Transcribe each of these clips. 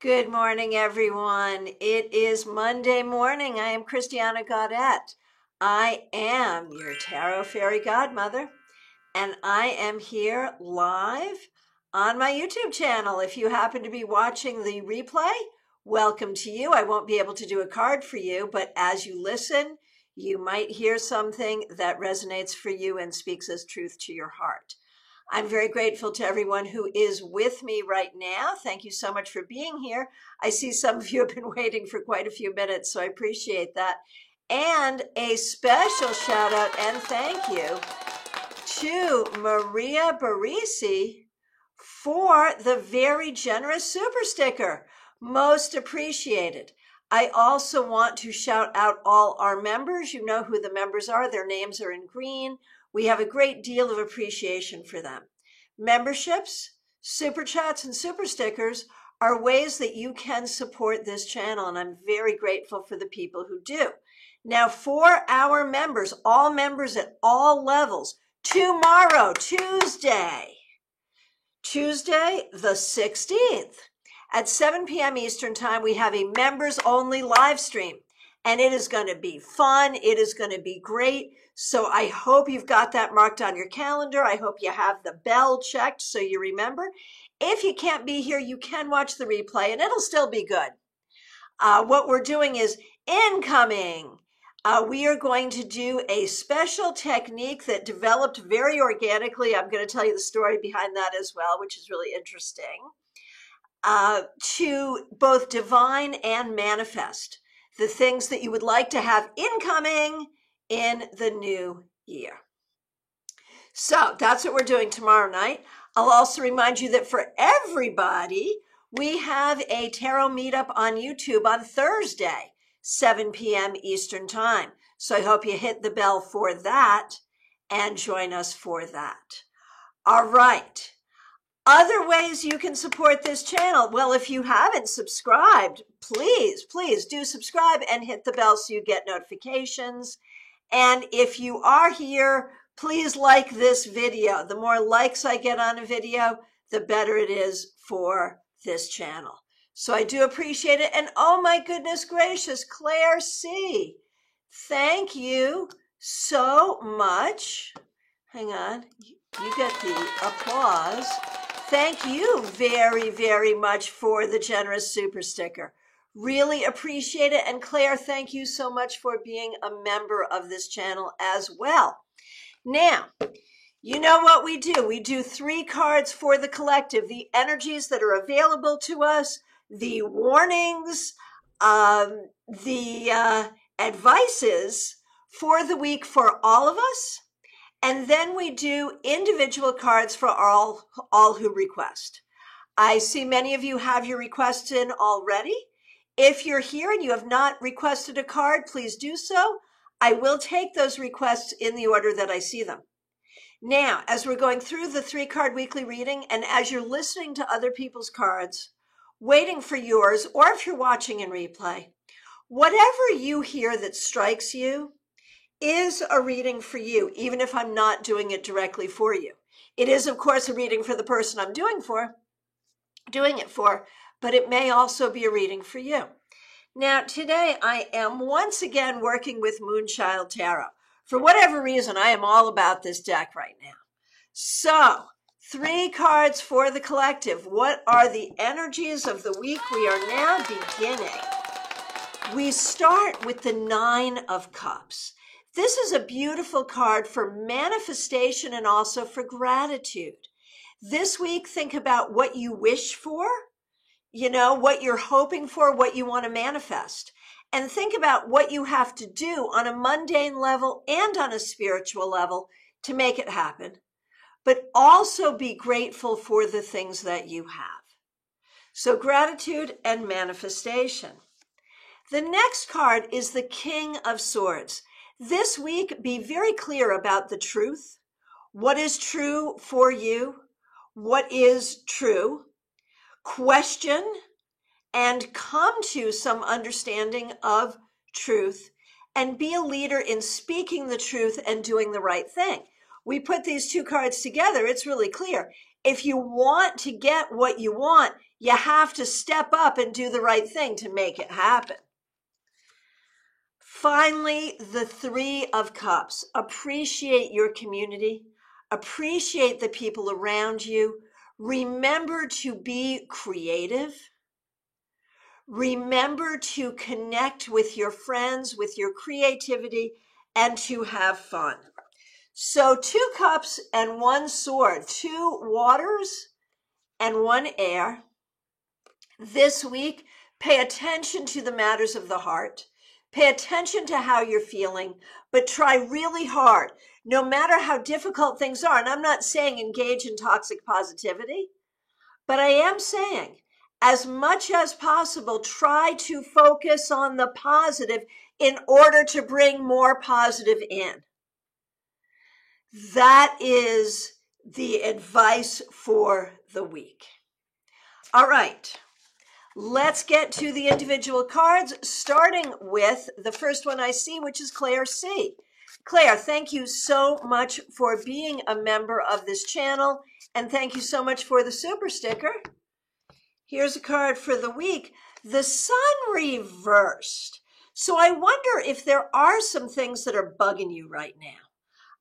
Good morning, everyone. It is Monday morning. I am Christiana Gaudette. I am your Tarot Fairy Godmother, and I am here live on my YouTube channel. If you happen to be watching the replay, welcome to you. I won't be able to do a card for you, but as you listen, you might hear something that resonates for you and speaks as truth to your heart. I'm very grateful to everyone who is with me right now. Thank you so much for being here. I see some of you have been waiting for quite a few minutes, so I appreciate that. And a special shout out and thank you to Maria Barisi for the very generous super sticker. Most appreciated. I also want to shout out all our members. You know who the members are. Their names are in green. We have a great deal of appreciation for them. Memberships, super chats, and super stickers are ways that you can support this channel, and I'm very grateful for the people who do. Now, for our members, all members at all levels, tomorrow, Tuesday the 16th at 7 p.m. Eastern Time, we have a members only live stream, and it is going to be fun. It is going to be great. So I hope you've got that marked on your calendar. I hope you have the bell checked so you remember. If you can't be here, you can watch the replay and it'll still be good. What we're doing is incoming. We are going to do a special technique that developed very organically. I'm going to tell you the story behind that as well, which is really interesting, to both divine and manifest the things that you would like to have incoming in the new year. So that's what we're doing tomorrow night. I'll also remind you that for everybody, we have a tarot meetup on YouTube on Thursday, 7 p.m. Eastern Time. So I hope you hit the bell for that and join us for that. All right. Other ways you can support this channel. Well, if you haven't subscribed, please do subscribe and hit the bell so you get notifications. And if you are here, please like this video. The more likes I get on a video, the better it is for this channel. So I do appreciate it. And oh my goodness gracious, Claire C., thank you so much. Hang on, you get the applause. Thank you very, very much for the generous super sticker. Really appreciate it. And Claire, thank you so much for being a member of this channel as well. Now, you know what we do. We do 3 cards for the collective, the energies that are available to us, the warnings, the advices for the week for all of us. And then we do individual cards for all who request. I see many of you have your requests in already. If you're here and you have not requested a card, please do so. I will take those requests in the order that I see them. Now, as we're going through the 3-card weekly reading, and as you're listening to other people's cards, waiting for yours, or if you're watching in replay, whatever you hear that strikes you is a reading for you, even if I'm not doing it directly for you. It is, of course, a reading for the person I'm doing it for, but it may also be a reading for you. Now, today I am once again working with Moonchild Tarot. For whatever reason, I am all about this deck right now. So, 3 cards for the collective. What are the energies of the week we are now beginning? We start with the 9 of Cups. This is a beautiful card for manifestation and also for gratitude. This week, think about what you wish for, what you're hoping for, what you want to manifest. And think about what you have to do on a mundane level and on a spiritual level to make it happen. But also be grateful for the things that you have. So gratitude and manifestation. The next card is the King of Swords. This week, be very clear about the truth. What is true for you? What is true? Question and come to some understanding of truth and be a leader in speaking the truth and doing the right thing. We put these 2 cards together. It's really clear. if you want to get what you want, you have to step up and do the right thing to make it happen. Finally, the Three of Cups. Appreciate your community. Appreciate the people around you. Remember to be creative. Remember to connect with your friends, with your creativity, and to have fun. So 2 cups and 1 sword, 2 waters and 1 air. This week, pay attention to the matters of the heart. Pay attention to how you're feeling, but try really hard, no matter how difficult things are. And I'm not saying engage in toxic positivity, but I am saying, as much as possible, try to focus on the positive in order to bring more positive in. That is the advice for the week. All right, let's get to the individual cards, starting with the first one I see, which is Claire C. Claire, thank you so much for being a member of this channel, and thank you so much for the super sticker. Here's a card for the week, the Sun reversed. So I wonder if there are some things that are bugging you right now.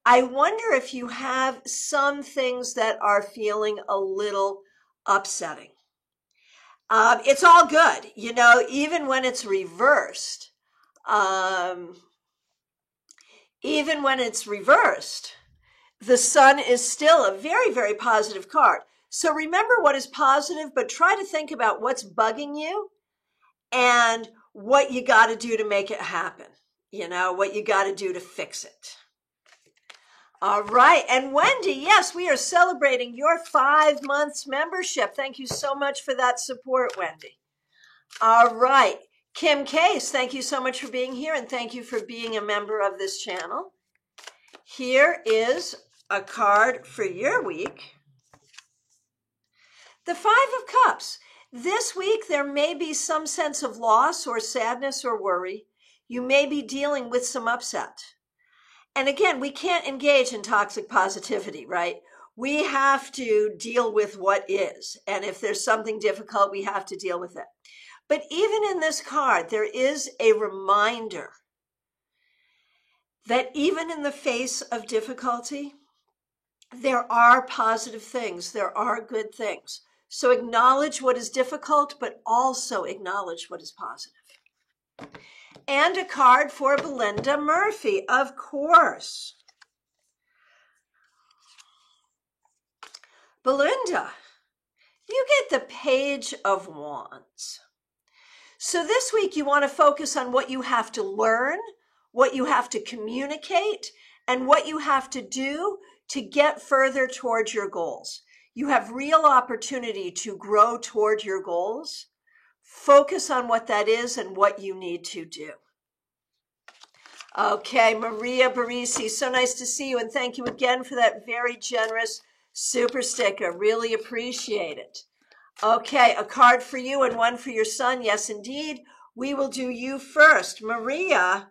I wonder if you have some things that are feeling a little upsetting. It's all good, you know, even when it's reversed. Even when it's reversed, the Sun is still a very, very positive card. So remember what is positive, but try to think about what's bugging you and what you got to do to make it happen. You know, what you got to do to fix it. All right. And Wendy, yes, we are celebrating your 5 months membership. Thank you so much for that support, Wendy. All right. Kim Case, thank you so much for being here, and thank you for being a member of this channel. Here is a card for your week. The 5 of Cups. This week, there may be some sense of loss or sadness or worry. You may be dealing with some upset. And again, we can't engage in toxic positivity, right? We have to deal with what is. And if there's something difficult, we have to deal with it. But even in this card, there is a reminder that even in the face of difficulty, there are positive things. There are good things. So acknowledge what is difficult, but also acknowledge what is positive. And a card for Belinda Murphy, of course. Belinda, you get the Page of Wands. So this week you want to focus on what you have to learn, what you have to communicate, and what you have to do to get further towards your goals. You have real opportunity to grow toward your goals. Focus on what that is and what you need to do. Okay, Maria Barisi, so nice to see you, and thank you again for that very generous super sticker. Really appreciate it. Okay, a card for you and one for your son. Yes, indeed. We will do you first. Maria,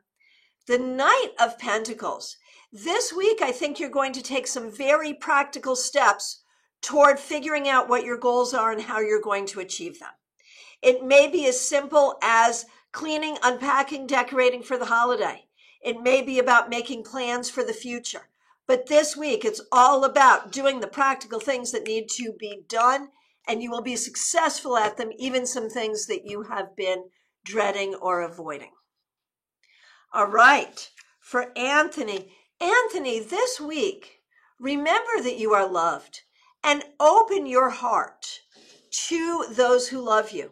the Knight of Pentacles. This week, I think you're going to take some very practical steps toward figuring out what your goals are and how you're going to achieve them. It may be as simple as cleaning, unpacking, decorating for the holiday. It may be about making plans for the future. But this week, it's all about doing the practical things that need to be done, and you will be successful at them, even some things that you have been dreading or avoiding. All right, for Anthony. Anthony, this week, remember that you are loved and open your heart to those who love you.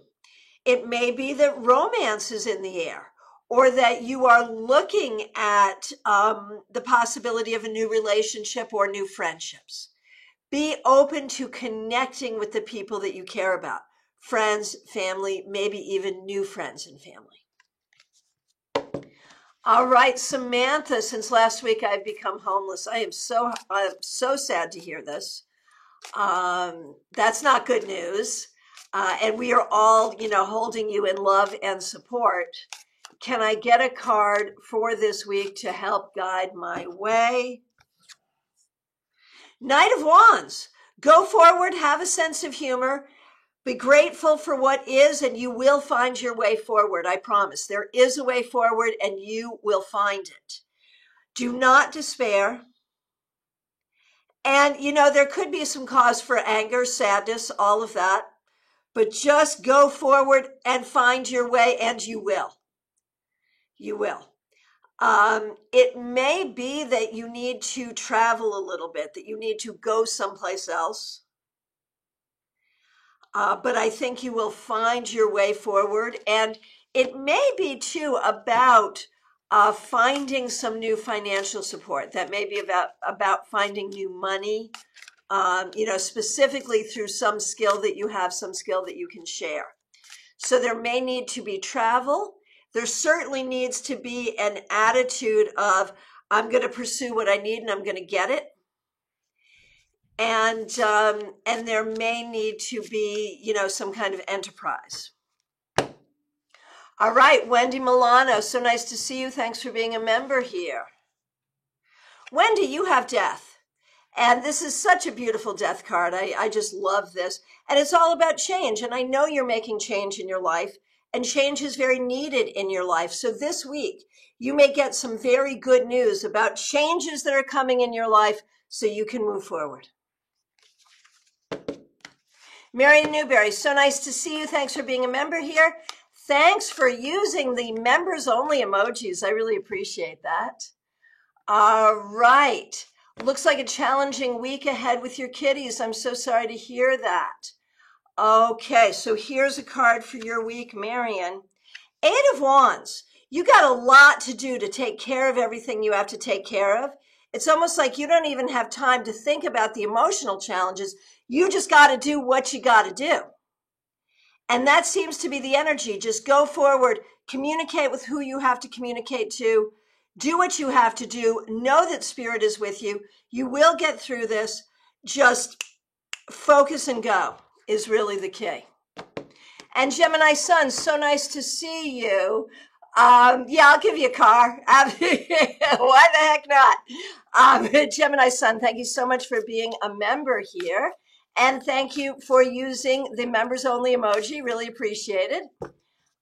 It may be that romance is in the air, or that you are looking at the possibility of a new relationship or new friendships. Be open to connecting with the people that you care about. Friends, family, maybe even new friends and family. All right, Samantha, since last week I've become homeless. I'm so sad to hear this. That's not good news. And we are all, holding you in love and support. Can I get a card for this week to help guide my way? Knight of Wands. Go forward, have a sense of humor, be grateful for what is, and you will find your way forward. I promise. There is a way forward, and you will find it. Do not despair. And, you know, there could be some cause for anger, sadness, all of that. But just go forward and find your way, and you will. You will. It may be that you need to travel a little bit, that you need to go someplace else. But I think you will find your way forward. And it may be too about finding some new financial support. That may be about finding new money, you know, specifically through some skill that you have, some skill that you can share. So there may need to be travel. There certainly needs to be an attitude of, I'm going to pursue what I need and I'm going to get it. And there may need to be, you know, some kind of enterprise. All right, Wendy Milano, so nice to see you. Thanks for being a member here. Wendy, you have death. And this is such a beautiful death card. I just love this. And it's all about change. And I know you're making change in your life. And change is very needed in your life. So this week, you may get some very good news about changes that are coming in your life so you can move forward. Marion Newberry, so nice to see you. Thanks for being a member here. Thanks for using the members only emojis. I really appreciate that. All right. Looks like a challenging week ahead with your kitties. I'm so sorry to hear that. Okay, so here's a card for your week, Marion. Eight of Wands. You got a lot to do to take care of everything you have to take care of. It's almost like you don't even have time to think about the emotional challenges. You just got to do what you got to do. And that seems to be the energy. Just go forward, communicate with who you have to communicate to, do what you have to do, know that Spirit is with you. You will get through this. Just focus and go is really the key. And Gemini Sun, so nice to see you. Yeah, I'll give you a car. Why the heck not? Gemini Sun, thank you so much for being a member here. And thank you for using the members only emoji. Really appreciate it.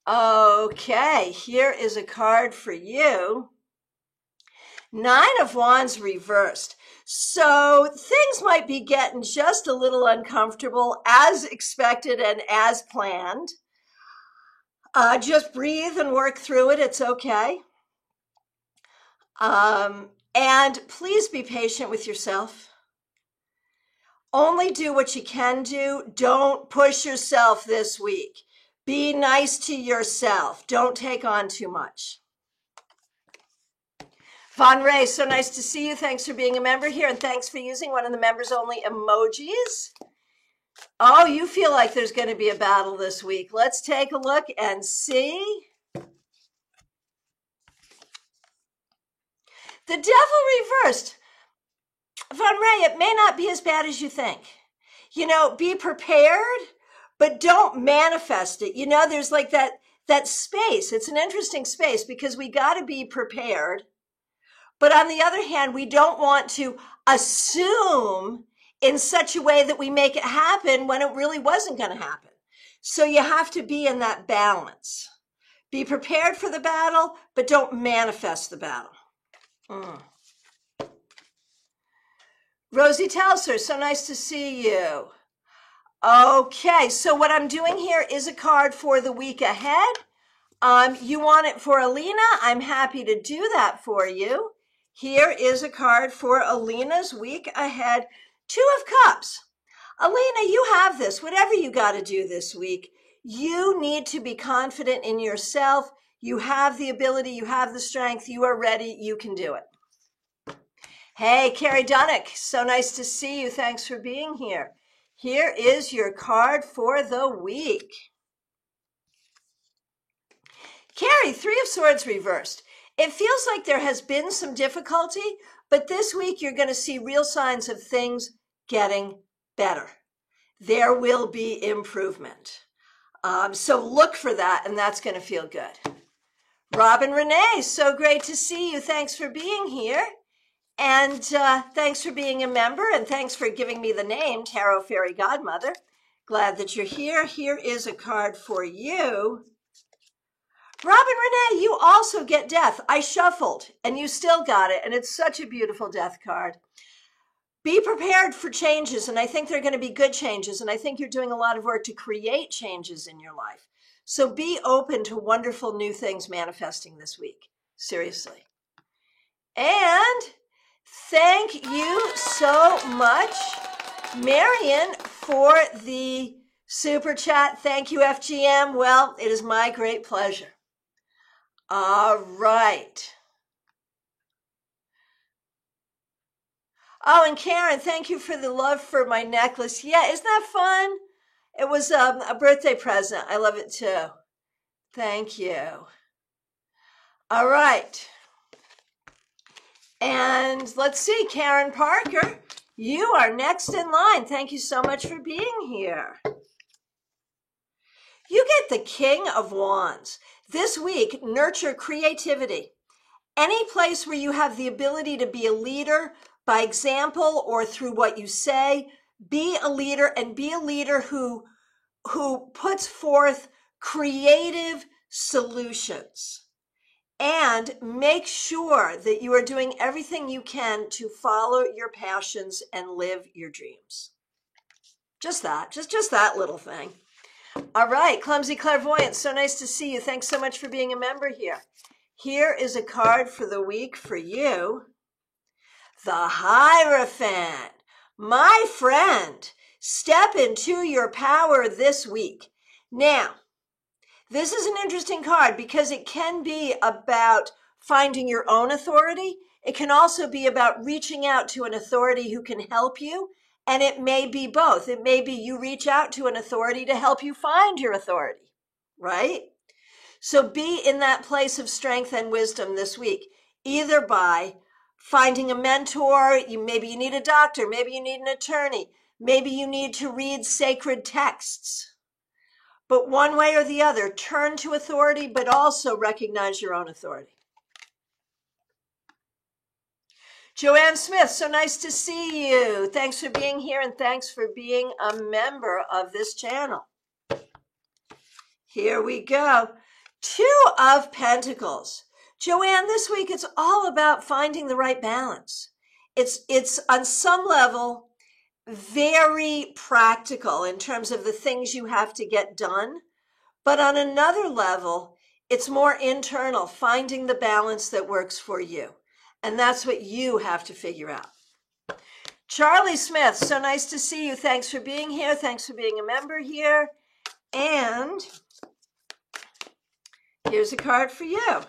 Okay, here is a card for you. Nine of Wands reversed. So things might be getting just a little uncomfortable as expected and as planned. Just breathe and work through it. It's okay. And please be patient with yourself. Only do what you can do. Don't push yourself this week. Be nice to yourself. Don't take on too much. Von Ray, so nice to see you. Thanks for being a member here, and thanks for using one of the members only emojis. Oh, you feel like there's going to be a battle this week. Let's take a look and see. The Devil reversed. Von Ray, it may not be as bad as you think. You know, be prepared, but don't manifest it. You know, there's like that space. It's an interesting space because we got to be prepared. But on the other hand, we don't want to assume in such a way that we make it happen when it really wasn't going to happen. So you have to be in that balance. Be prepared for the battle, but don't manifest the battle. Rosie Telser, so nice to see you. Okay, so what I'm doing here is a card for the week ahead. You want it for Alina? I'm happy to do that for you. Here is a card for Alina's week ahead. Two of Cups. Alina, you have this. Whatever you got to do this week, you need to be confident in yourself. You have the ability. You have the strength. You are ready. You can do it. Hey, Carrie Dunnick, so nice to see you. Thanks for being here. Here is your card for the week. Carrie, Three of Swords reversed. It feels like there has been some difficulty, but this week you're going to see real signs of things getting better. There will be improvement. So look for that, and that's going to feel good. Robin Renee, so great to see you. Thanks for being here. And thanks for being a member, and thanks for giving me the name Tarot Fairy Godmother. Glad that you're here. Here is a card for you. Robin Renee, you also get death. I shuffled, and you still got it, and it's such a beautiful death card. Be prepared for changes, and I think they're going to be good changes, and I think you're doing a lot of work to create changes in your life. So be open to wonderful new things manifesting this week. Seriously. And thank you so much, Marion, for the super chat. Thank you, FGM. Well, it is my great pleasure. All right. Oh, and Karen, thank you for the love for my necklace. Yeah, isn't that fun? It was a birthday present. I love it too. Thank you. All right. And let's see, Karen Parker, you are next in line. Thank you so much for being here. You get the King of Wands. This week, nurture creativity. Any place where you have the ability to be a leader by example or through what you say, be a leader, and be a leader who puts forth creative solutions. And make sure that you are doing everything you can to follow your passions and live your dreams. Just that little thing. All right, Clumsy Clairvoyant, so nice to see you. Thanks so much for being a member here. Here is a card for the week for you. The Hierophant. My friend, step into your power this week. Now, this is an interesting card because it can be about finding your own authority. It can also be about reaching out to an authority who can help you. And it may be both. It may be you reach out to an authority to help you find your authority, right? So be in that place of strength and wisdom this week, either by finding a mentor. Maybe you need a doctor. Maybe you need an attorney. Maybe you need to read sacred texts. But one way or the other, turn to authority, but also recognize your own authority. Joanne Smith, so nice to see you. Thanks for being here, and thanks for being a member of this channel. Here we go. Two of Pentacles. Joanne, this week it's all about finding the right balance. It's on some level very practical in terms of the things you have to get done. But on another level, it's more internal, finding the balance that works for you. And that's what you have to figure out. Charlie Smith, so nice to see you. Thanks for being here. Thanks for being a member here. And here's a card for you.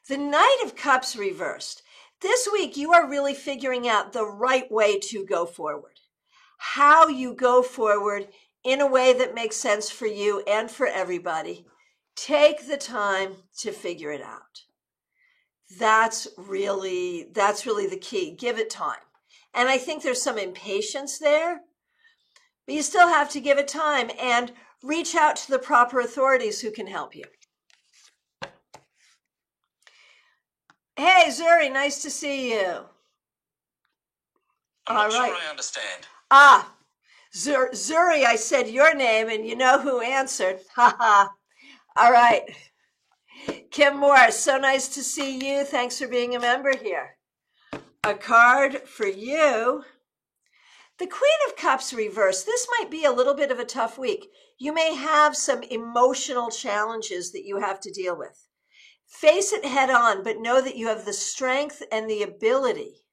The Knight of Cups reversed. This week, you are really figuring out the right way to go forward. How you go forward in a way that makes sense for you and for everybody. Take the time to figure it out. That's really the key. Give it time. And I think there's some impatience there, but you still have to give it time and reach out to the proper authorities who can help you. Hey, Zuri, nice to see you. I'm not sure I understand. Ah, Zuri, I said your name, and you know who answered. Haha. All right. Kim Morris, so nice to see you. Thanks for being a member here. A card for you. The Queen of Cups reversed. This might be a little bit of a tough week. You may have some emotional challenges that you have to deal with. Face it head on, but know that you have the strength and the ability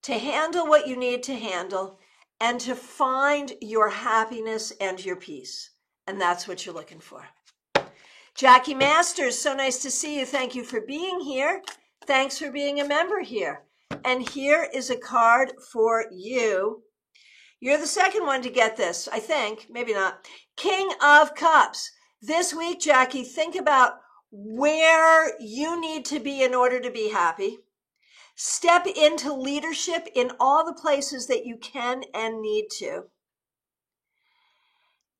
to handle what you need to handle and to find your happiness and your peace. And that's what you're looking for. Jackie Masters, so nice to see you. Thank you for being here. Thanks for being a member here. And here is a card for you. You're the second one to get this, I think. Maybe not. King of Cups. This week, Jackie, think about where you need to be in order to be happy. Step into leadership in all the places that you can and need to.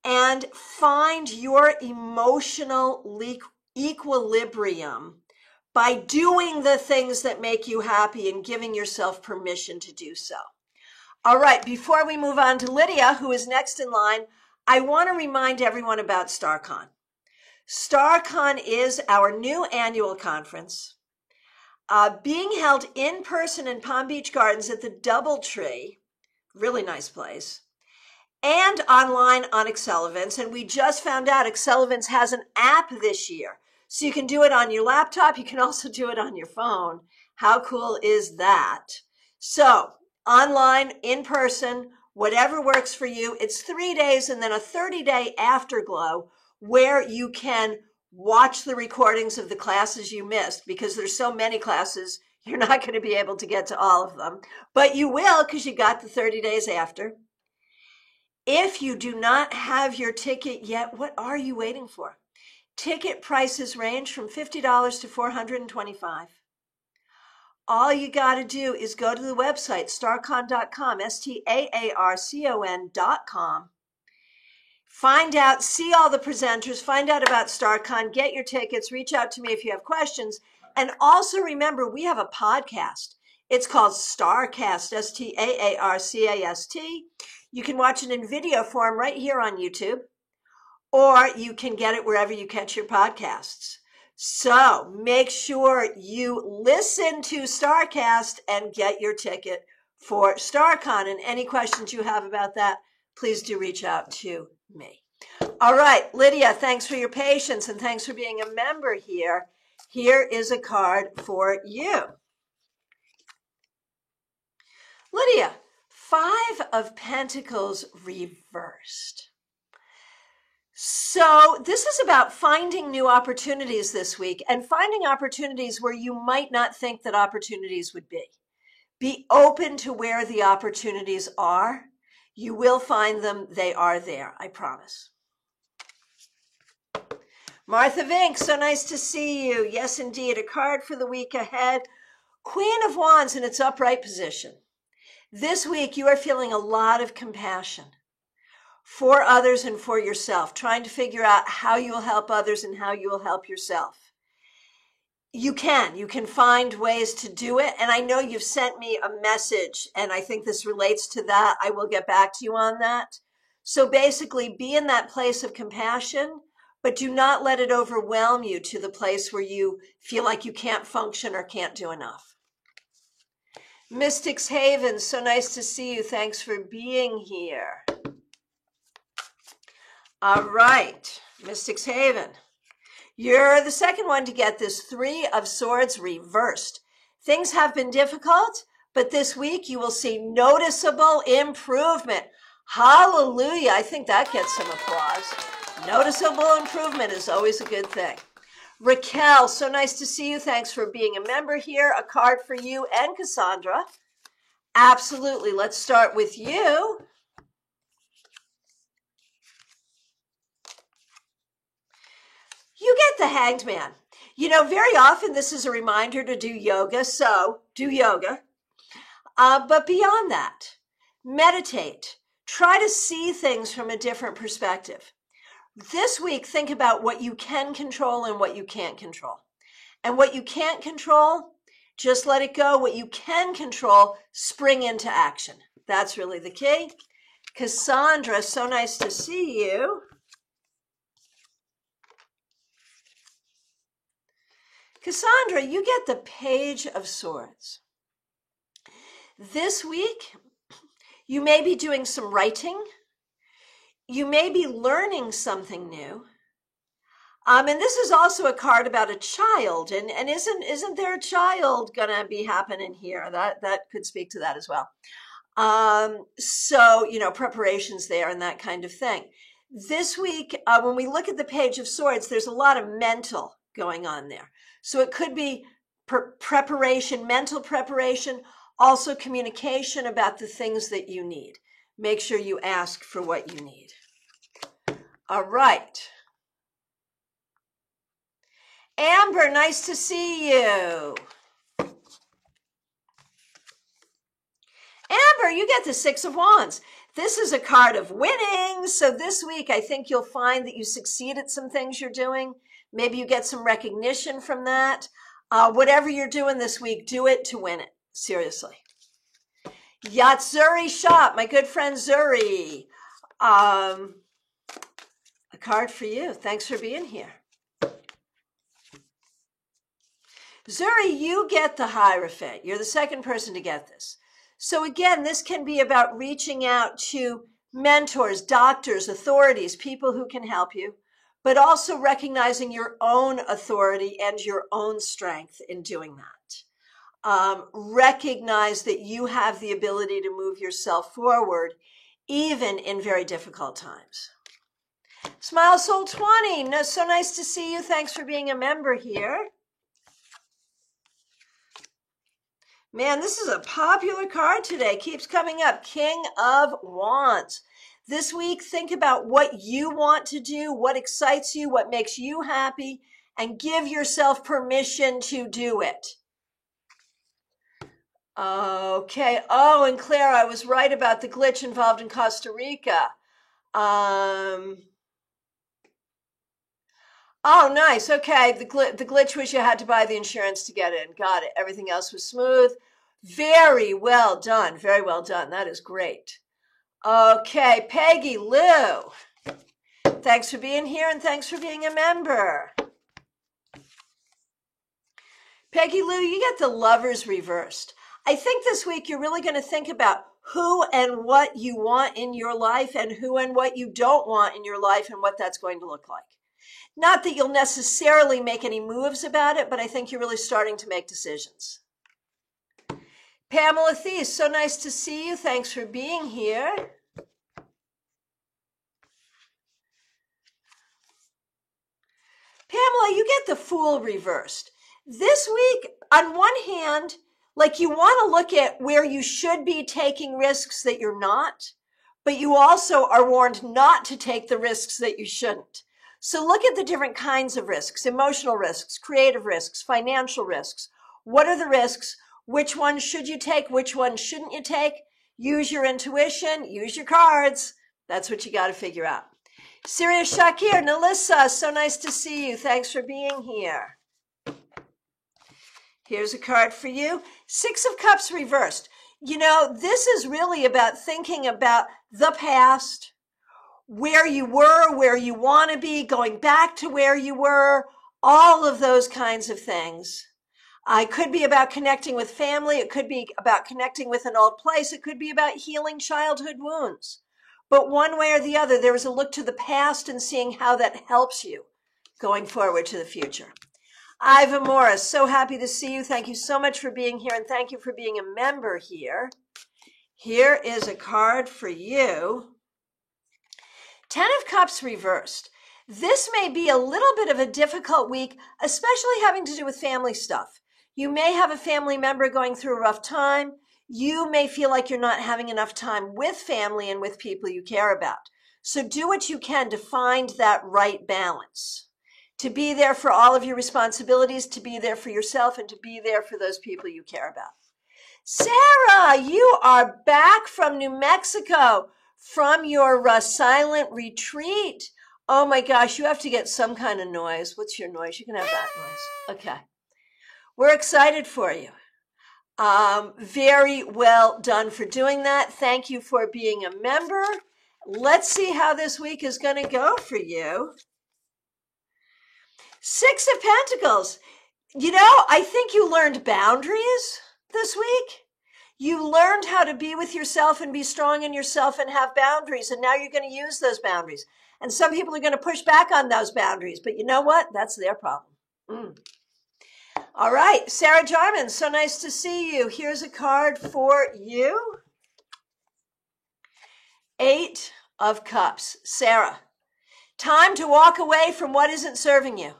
And find your emotional equilibrium by doing the things that make you happy and giving yourself permission to do so. All right, before we move on to Lydia, who is next in line, I want to remind everyone about StarCon. StarCon is our new annual conference being held in person in Palm Beach Gardens at the DoubleTree, really nice place, and online on Excel Events. And we just found out Excel Events has an app this year. So you can do it on your laptop. You can also do it on your phone. How cool is that? So online, in person, whatever works for you. It's 3 days and then a 30-day afterglow where you can watch the recordings of the classes you missed, because there's so many classes, you're not going to be able to get to all of them. But you will, because you got the 30 days after. If you do not have your ticket yet, what are you waiting for? Ticket prices range from $50 to $425. All you got to do is go to the website, starcon.com, STAARCON.com. Find out, see all the presenters, find out about StarCon, get your tickets, reach out to me if you have questions. And also remember, we have a podcast. It's called StarCast, STAARCAST. You can watch it in video form right here on YouTube, or you can get it wherever you catch your podcasts. So make sure you listen to StarCast and get your ticket for StarCon. And any questions you have about that, please do reach out to me. All right, Lydia, thanks for your patience and thanks for being a member here. Here is a card for you. Lydia, 5 of Pentacles reversed. So this is about finding new opportunities this week and finding opportunities where you might not think that opportunities would be. Be open to where the opportunities are. You will find them. They are there, I promise. Martha Vink, so nice to see you. Yes, indeed, a card for the week ahead. Queen of Wands in its upright position. This week, you are feeling a lot of compassion for others and for yourself, trying to figure out how you will help others and how you will help yourself. You can find ways to do it. And I know you've sent me a message, and I think this relates to that. I will get back to you on that. So basically, be in that place of compassion, but do not let it overwhelm you to the place where you feel like you can't function or can't do enough. Mystics Haven, so nice to see you. Thanks for being here. All right, Mystics Haven. You're the second one to get this 3 of Swords reversed. Things have been difficult, but this week you will see noticeable improvement. Hallelujah. I think that gets some applause. Noticeable improvement is always a good thing. Raquel, so nice to see you. Thanks for being a member here. A card for you and Cassandra. Absolutely. Let's start with you. You get the Hanged Man. You know, very often this is a reminder to do yoga, so do yoga. But beyond that, meditate. Try to see things from a different perspective. This week, think about what you can control and what you can't control. And what you can't control, just let it go. What you can control, spring into action. That's really the key. Cassandra, so nice to see you. Cassandra, you get the Page of Swords. This week, you may be doing some writing. You may be learning something new. And this is also a card about a child. And isn't there a child going to be happening here? That could speak to that as well. So, you know, preparations there and that kind of thing. This week, when we look at the Page of Swords, there's a lot of mental going on there. So it could be preparation, mental preparation, also communication about the things that you need. Make sure you ask for what you need. All right. Amber, nice to see you. Amber, you get the 6 of Wands. This is a card of winning. So this week, I think you'll find that you succeed at some things you're doing. Maybe you get some recognition from that. Whatever you're doing this week, do it to win it. Seriously. Yatsuri Shop, my good friend Zuri. A card for you. Thanks for being here. Zuri, you get the Hierophant. You're the second person to get this. So again, this can be about reaching out to mentors, doctors, authorities, people who can help you, but also recognizing your own authority and your own strength in doing that. Recognize that you have the ability to move yourself forward, even in very difficult times. Smile Soul 20, no, so nice to see you. Thanks for being a member here. Man, this is a popular card today. Keeps coming up. King of Wands. This week, think about what you want to do, what excites you, what makes you happy, and give yourself permission to do it. Okay. Oh, and Claire, I was right about the glitch involved in Costa Rica. Oh, nice. Okay. The glitch was you had to buy the insurance to get in. Got it. Everything else was smooth. Very well done. Very well done. That is great. Okay. Peggy Lou. Thanks for being here and thanks for being a member. Peggy Lou, you get the Lovers reversed. I think this week you're really going to think about who and what you want in your life and who and what you don't want in your life and what that's going to look like. Not that you'll necessarily make any moves about it, but I think you're really starting to make decisions. Pamela Thies, so nice to see you. Thanks for being here. Pamela, you get the Fool reversed. This week, on one hand, like you want to look at where you should be taking risks that you're not, but you also are warned not to take the risks that you shouldn't. So look at the different kinds of risks: emotional risks, creative risks, financial risks. What are the risks? Which ones should you take? Which ones shouldn't you take? Use your intuition, use your cards. That's what you got to figure out. Sirius Shakir, Nalissa, so nice to see you. Thanks for being here. Here's a card for you. Six of Cups reversed. You know, this is really about thinking about the past, where you were, where you want to be, going back to where you were, all of those kinds of things. It could be about connecting with family. It could be about connecting with an old place. It could be about healing childhood wounds. But one way or the other, there is a look to the past and seeing how that helps you going forward to the future. Iva Morris, so happy to see you. Thank you so much for being here, and thank you for being a member here. Here is a card for you. Ten of Cups reversed. This may be a little bit of a difficult week, especially having to do with family stuff. You may have a family member going through a rough time. You may feel like you're not having enough time with family and with people you care about. So do what you can to find that right balance, to be there for all of your responsibilities, to be there for yourself, and to be there for those people you care about. Sarah, you are back from New Mexico, from your silent retreat. Oh my gosh, you have to get some kind of noise. What's your noise? You can have that noise. Okay. We're excited for you. Very well done for doing that. Thank you for being a member. Let's see how this week is going to go for you. Six of Pentacles. You know, I think you learned boundaries this week. You learned how to be with yourself and be strong in yourself and have boundaries. And now you're going to use those boundaries. And some people are going to push back on those boundaries. But you know what? That's their problem. All right, Sarah Jarman, so nice to see you. Here's a card for you. Eight of Cups. Sarah, time to walk away from what isn't serving you.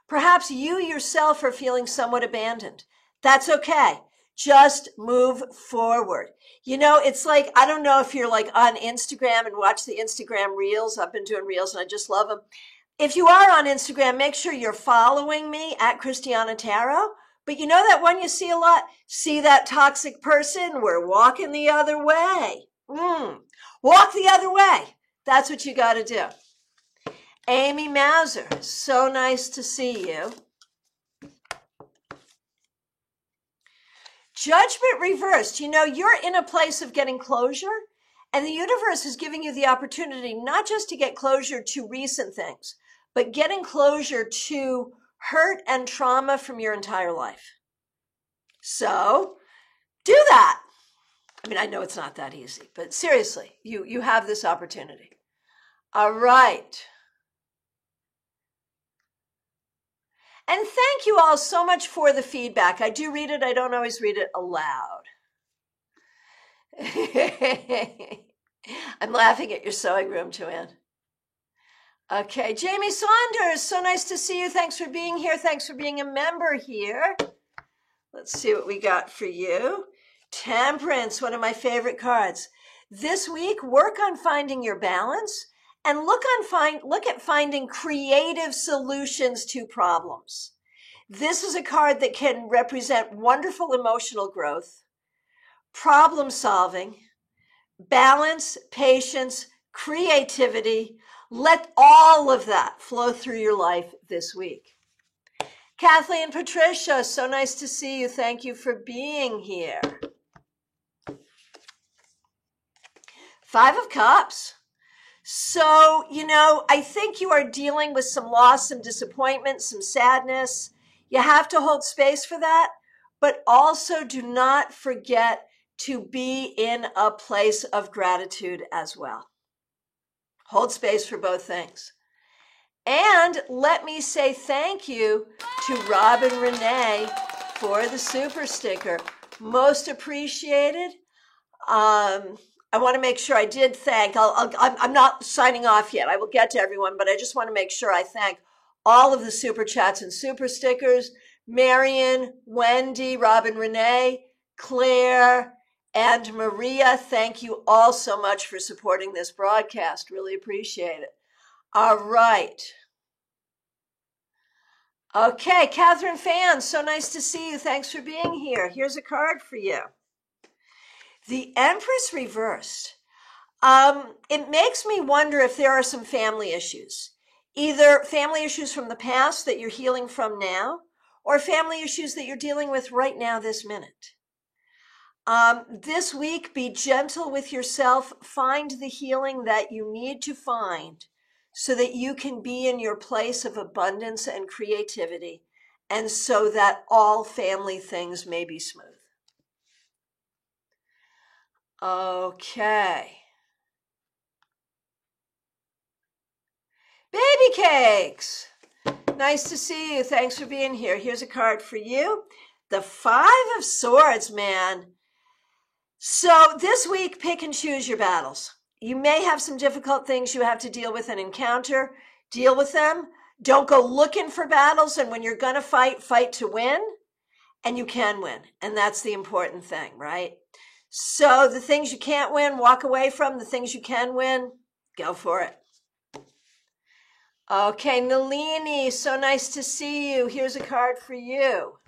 Perhaps you yourself are feeling somewhat abandoned. That's okay. Just move forward. You know, it's like, I don't know if you're like on Instagram and watch the Instagram Reels. I've been doing Reels and I just love them. If you are on Instagram, make sure you're following me at Christiana Tarot. But you know that one you see a lot? See that toxic person? We're walking the other way. Walk the other way. That's what you got to do. Amy Mauser, so nice to see you. Judgment reversed. You're in a place of getting closure, and the universe is giving you the opportunity not just to get closure to recent things, but getting closure to hurt and trauma from your entire life. So do that. I know it's not that easy, but seriously, you have this opportunity. All right. And thank you all so much for the feedback. I do read it. I don't always read it aloud. I'm laughing at your sewing room, Joanne. Okay, Jamie Saunders, so nice to see you. Thanks for being here. Thanks for being a member here. Let's see what we got for you. Temperance, one of my favorite cards. This week, work on finding your balance and look at finding creative solutions to problems. This is a card that can represent wonderful emotional growth, problem solving, balance, patience, creativity. Let all of that flow through your life this week. Kathleen Patricia, so nice to see you. Thank you for being here. 5 of Cups. So, I think you are dealing with some loss, some disappointment, some sadness. You have to hold space for that, but also do not forget to be in a place of gratitude as well. Hold space for both things. And let me say thank you to Robin Renee for the super sticker. Most appreciated. I want to make sure I did thank, I'm not signing off yet. I will get to everyone, but I just want to make sure I thank all of the super chats and super stickers. Marion, Wendy, Robin Renee, Claire, and Maria, thank you all so much for supporting this broadcast. Really appreciate it. All right. Okay, Catherine Fan, so nice to see you. Thanks for being here. Here's a card for you. The Empress reversed. It makes me wonder if there are some family issues. Either family issues from the past that you're healing from now, or family issues that you're dealing with right now this minute. This week, be gentle with yourself. Find the healing that you need to find so that you can be in your place of abundance and creativity, and so that all family things may be smooth. Okay. Baby Cakes. Nice to see you. Thanks for being here. Here's a card for you. The 5 of Swords, man. So this week, pick and choose your battles. You may have some difficult things you have to deal with and encounter. Deal with them. Don't go looking for battles. And when you're going to fight, fight to win. And you can win. And that's the important thing, right? So the things you can't win, walk away from. The things you can win, go for it. Okay, Nalini, so nice to see you. Here's a card for you.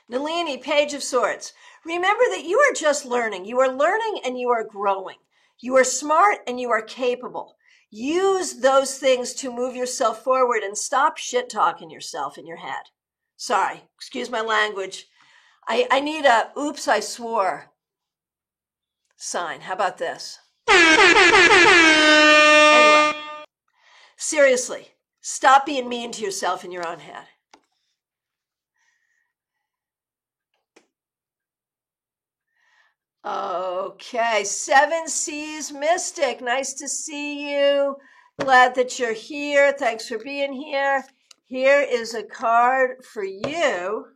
Nalini, Page of Swords. Remember that you are just learning. You are learning and you are growing. You are smart and you are capable. Use those things to move yourself forward and stop shit-talking yourself in your head. Sorry, excuse my language. I need a oops, I swore sign. How about this? Anyway, seriously, stop being mean to yourself in your own head. Okay, 7 Seas Mystic. Nice to see you. Glad that you're here. Thanks for being here. Here is a card for you.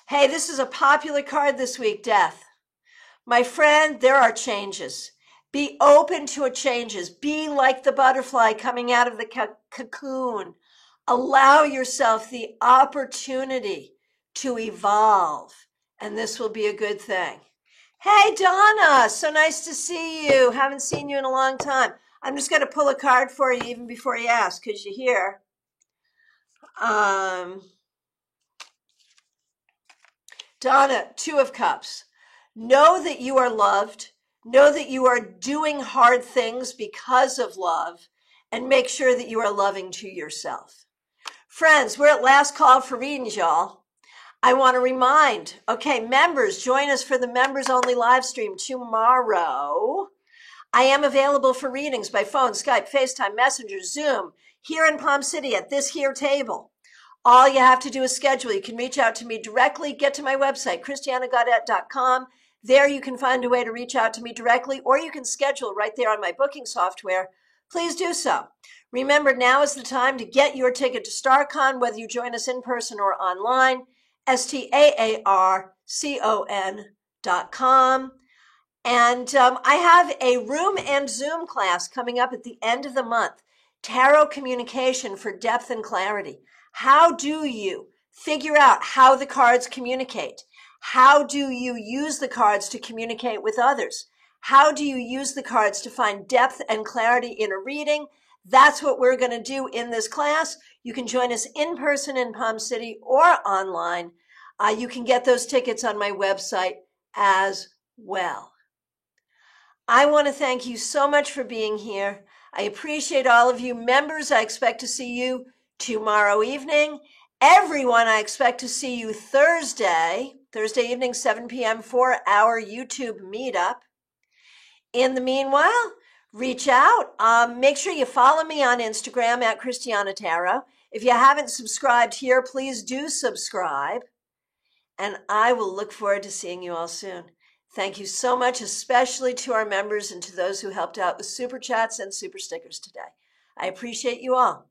Hey, this is a popular card this week, Death. My friend, there are changes. Be open to changes. Be like the butterfly coming out of the cocoon. Allow yourself the opportunity to evolve, and this will be a good thing. Hey, Donna, so nice to see you. Haven't seen you in a long time. I'm just going to pull a card for you even before you ask, because you're here. Donna, 2 of Cups. Know that you are loved. Know that you are doing hard things because of love, and make sure that you are loving to yourself. Friends, we're at last call for readings, y'all. I want to remind, okay, members, join us for the members only live stream tomorrow. I am available for readings by phone, Skype, FaceTime, Messenger, Zoom, here in Palm City at this here table. All you have to do is schedule. You can reach out to me directly. Get to my website, christianagaudette.com. There you can find a way to reach out to me directly, or you can schedule right there on my booking software. Please do so. Remember, now is the time to get your ticket to StarCon, whether you join us in person or online, STAARCON.com. And I have a Room and Zoom class coming up at the end of the month, Tarot Communication for Depth and Clarity. How do you figure out how the cards communicate? How do you use the cards to communicate with others? How do you use the cards to find depth and clarity in a reading? That's what we're going to do in this class. You can join us in person in Palm City or online. You can get those tickets on my website as well. I want to thank you so much for being here. I appreciate all of you. Members, I expect to see you tomorrow evening. Everyone, I expect to see you Thursday evening, 7 p.m. for our YouTube meetup. In the meanwhile, reach out. Make sure you follow me on Instagram at Christiana Tarot. If you haven't subscribed here, please do subscribe. And I will look forward to seeing you all soon. Thank you so much, especially to our members and to those who helped out with super chats and super stickers today. I appreciate you all.